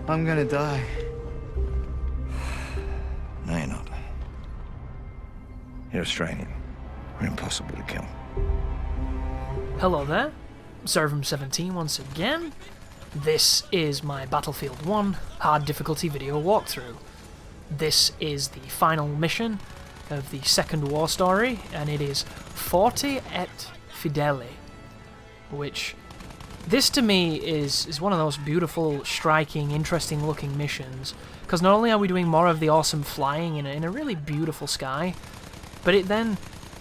I'm gonna die. No, you're not. You're Australian. We're impossible to kill. Hello there, Servum17 once again. This is my Battlefield 1 hard difficulty video walkthrough. This is the final mission of the second war story, and it is Forte et Fidele, which this to me is one of those beautiful, striking, interesting looking missions, because not only are we doing more of the awesome flying in a really beautiful sky, but it then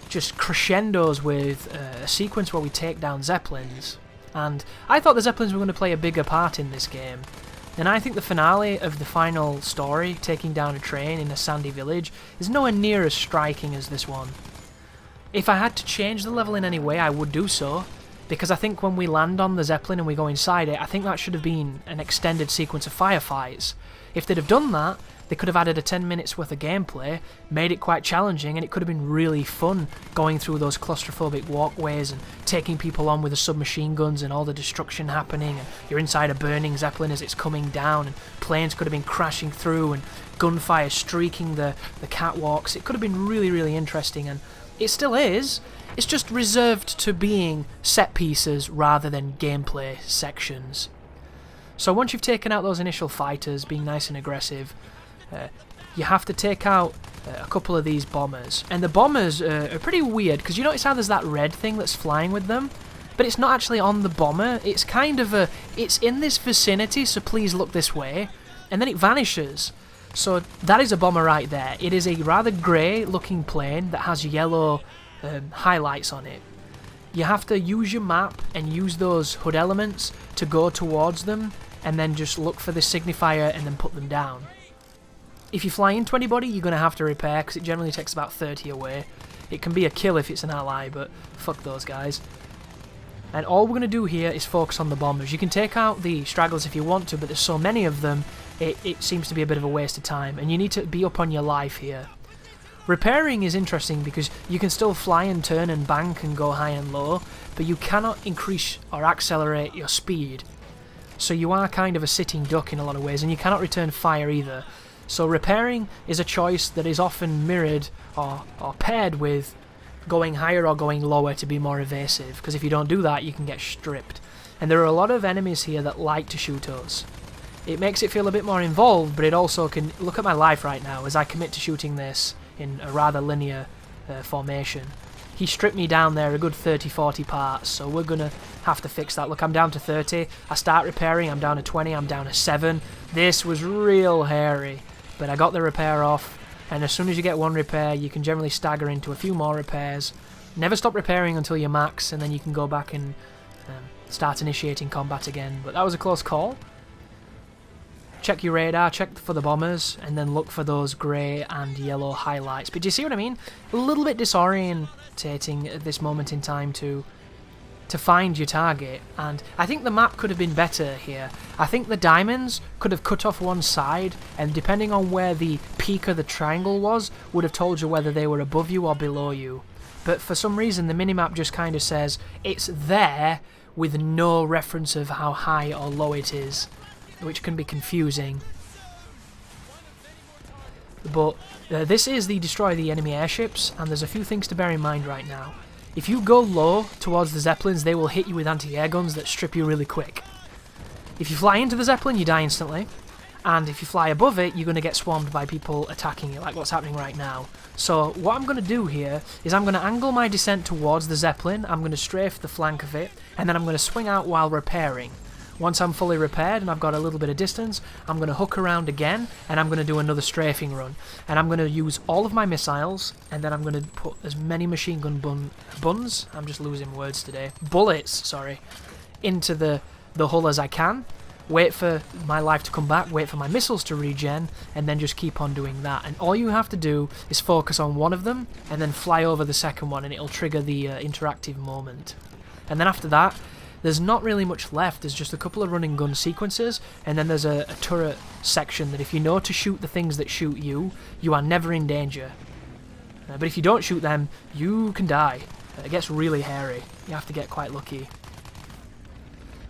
just crescendos with a sequence where we take down Zeppelins. And I thought the Zeppelins were going to play a bigger part in this game. And I think the finale of the final story, taking down a train in a sandy village, is nowhere near as striking as this one. If I had to change the level in any way, I would do so, because I think when we land on the Zeppelin and we go inside it, I think that should have been an extended sequence of firefights. If they'd have done that, they could have added a 10 minutes worth of gameplay, made it quite challenging, and it could have been really fun going through those claustrophobic walkways and taking people on with the submachine guns and all the destruction happening, and you're inside a burning Zeppelin as it's coming down, and planes could have been crashing through and gunfire streaking the catwalks. It could have been really, really interesting, and it still is. It's just reserved to being set pieces rather than gameplay sections. So once you've taken out those initial fighters, being nice and aggressive, you have to take out a couple of these bombers. And the bombers are pretty weird, because you notice how there's that red thing that's flying with them? But it's not actually on the bomber, it's kind of it's in this vicinity, so please look this way. And then it vanishes. So that is a bomber right there. It is a rather grey looking plane that has yellow highlights on it. You have to use your map and use those HUD elements to go towards them, and then just look for the signifier and then put them down. If you fly into anybody, you're going to have to repair, because it generally takes about 30 away. It can be a kill if it's an ally, but fuck those guys. And all we're going to do here is focus on the bombers. You can take out the stragglers if you want to, but there's so many of them, it seems to be a bit of a waste of time, and you need to be up on your life here. Repairing is interesting because you can still fly and turn and bank and go high and low, but you cannot increase or accelerate your speed. So you are kind of a sitting duck in a lot of ways, and you cannot return fire either. So repairing is a choice that is often mirrored or paired with going higher or going lower to be more evasive, because if you don't do that you can get stripped. And there are a lot of enemies here that like to shoot us. It makes it feel a bit more involved, but it also can... Look at my life right now as I commit to shooting this in a rather linear formation. He stripped me down there a good 30-40 parts, so we're going to have to fix that. Look, I'm down to 30. I start repairing, I'm down to 20, I'm down to 7. This was real hairy, but I got the repair off, and as soon as you get one repair, you can generally stagger into a few more repairs. Never stop repairing until you're max, and then you can go back and start initiating combat again. But that was a close call. Check your radar, check for the bombers, and then look for those grey and yellow highlights. But do you see what I mean? A little bit disorientating at this moment in time to find your target, and I think the map could have been better here. I think the diamonds could have cut off one side, and depending on where the peak of the triangle was, would have told you whether they were above you or below you. But for some reason the minimap just kind of says it's there with no reference of how high or low it is, which can be confusing. But this is the destroy the enemy airships, and there's a few things to bear in mind right now. If you go low towards the Zeppelins, they will hit you with anti-air guns that strip you really quick. If you fly into the Zeppelin, you die instantly, and if you fly above it, you're going to get swarmed by people attacking it, like what's happening right now. So what I'm going to do here is I'm going to angle my descent towards the Zeppelin, I'm going to strafe the flank of it, and then I'm going to swing out while repairing. Once I'm fully repaired and I've got a little bit of distance, I'm going to hook around again, and I'm going to do another strafing run. And I'm going to use all of my missiles, and then I'm going to put as many machine gun bullets, into the hull as I can, wait for my life to come back, wait for my missiles to regen, and then just keep on doing that. And all you have to do is focus on one of them, and then fly over the second one, and it'll trigger the interactive moment. And then after that, there's not really much left. There's just a couple of running gun sequences, and then there's a turret section that if you know to shoot the things that shoot you, you are never in danger. But if you don't shoot them, you can die. It gets really hairy. You have to get quite lucky.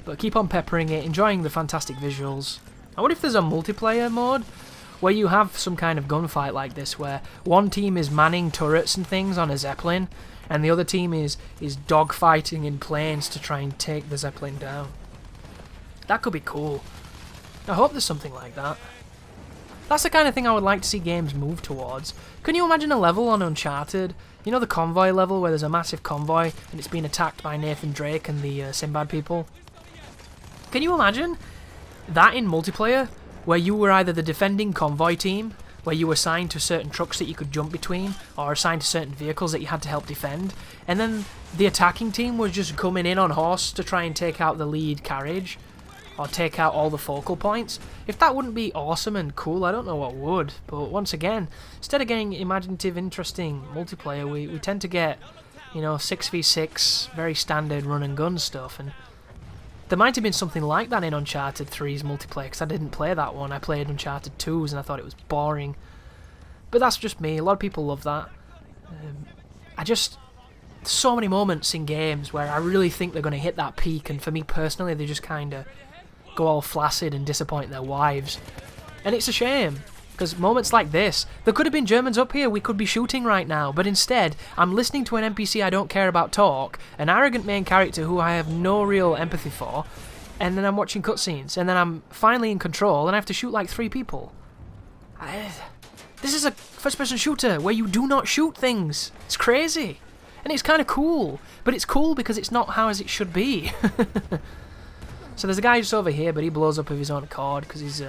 But keep on peppering it, enjoying the fantastic visuals. I wonder if there's a multiplayer mode where you have some kind of gunfight like this, where one team is manning turrets and things on a Zeppelin, and the other team is dogfighting in planes to try and take the Zeppelin down. That could be cool. I hope there's something like that. That's the kind of thing I would like to see games move towards. Can you imagine a level on Uncharted? You know the convoy level where there's a massive convoy and it's being attacked by Nathan Drake and the Sinbad people? Can you imagine that in multiplayer, where you were either the defending convoy team, where you were assigned to certain trucks that you could jump between, or assigned to certain vehicles that you had to help defend, and then the attacking team was just coming in on horse to try and take out the lead carriage, or take out all the focal points? If that wouldn't be awesome and cool, I don't know what would. But once again, instead of getting imaginative, interesting multiplayer, we tend to get, you know, 6v6, very standard run and gun stuff. And there might have been something like that in Uncharted 3's multiplayer, because I didn't play that one. I played Uncharted 2's and I thought it was boring. But that's just me. A lot of people love that. So many moments in games where I really think they're going to hit that peak, and for me personally, they just kind of go all flaccid and disappoint their wives. And it's a shame, because moments like this, there could have been Germans up here we could be shooting right now, but instead, I'm listening to an NPC I don't care about talk, an arrogant main character who I have no real empathy for, and then I'm watching cutscenes, and then I'm finally in control, and I have to shoot like 3 people. This is a first-person shooter where you do not shoot things. It's crazy. And it's kind of cool, but it's cool because it's not how as it should be. So there's a guy just over here, but he blows up of his own accord because he's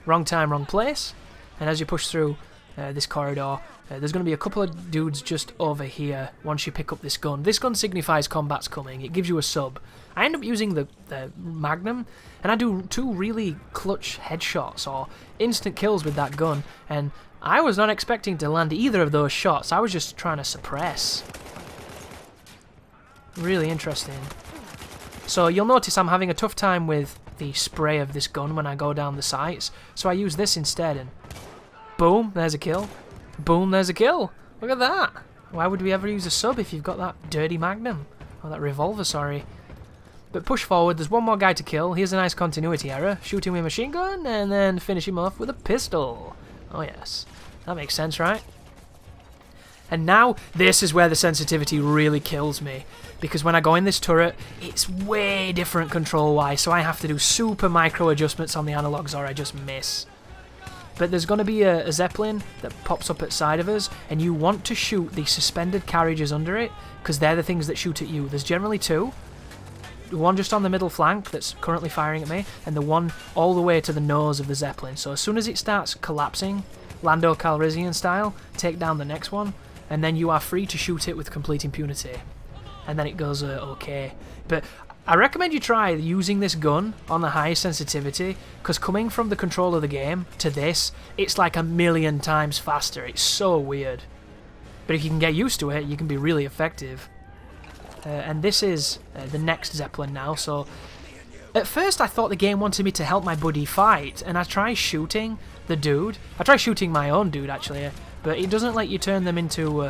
wrong time, wrong place. And as you push through this corridor, there's going to be a couple of dudes just over here once you pick up this gun. This gun signifies combat's coming. It gives you a sub. I end up using the Magnum, and I do 2 really clutch headshots or instant kills with that gun. And I was not expecting to land either of those shots. I was just trying to suppress. Really interesting. So you'll notice I'm having a tough time with the spray of this gun when I go down the sights. So I use this instead, and boom, there's a kill. Boom, there's a kill. Look at that. Why would we ever use a sub if you've got that dirty Magnum? Oh, that revolver, sorry. But push forward, there's one more guy to kill. Here's a nice continuity error. Shoot him with a machine gun, and then finish him off with a pistol. Oh yes, that makes sense, right? And now, this is where the sensitivity really kills me. Because when I go in this turret, it's way different control-wise, so I have to do super micro adjustments on the analogs or I just miss. But there's going to be a Zeppelin that pops up at side of us, and you want to shoot the suspended carriages under it, because they're the things that shoot at you. There's generally 2. One just on the middle flank that's currently firing at me, and the one all the way to the nose of the Zeppelin. So as soon as it starts collapsing, Lando Calrissian style, take down the next one, and then you are free to shoot it with complete impunity. And then it goes okay. But I recommend you try using this gun on the highest sensitivity, because coming from the control of the game to this, it's like 1,000,000 times faster. It's so weird. But if you can get used to it, you can be really effective. And this is the next Zeppelin now, so at first I thought the game wanted me to help my buddy fight, and I try shooting the dude. I try shooting my own dude, actually, but it doesn't let you turn them into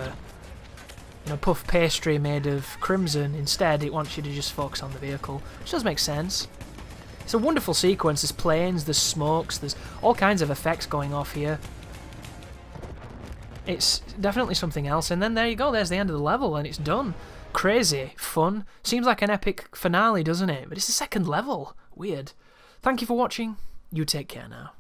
puff pastry made of crimson. Instead, it wants you to just focus on the vehicle, which does make sense. It's a wonderful sequence. There's planes, there's smokes, there's all kinds of effects going off here. It's definitely something else, and then there you go, there's the end of the level, and it's done. Crazy, fun, seems like an epic finale, doesn't it? But it's the second level. Weird. Thank you for watching. You take care now.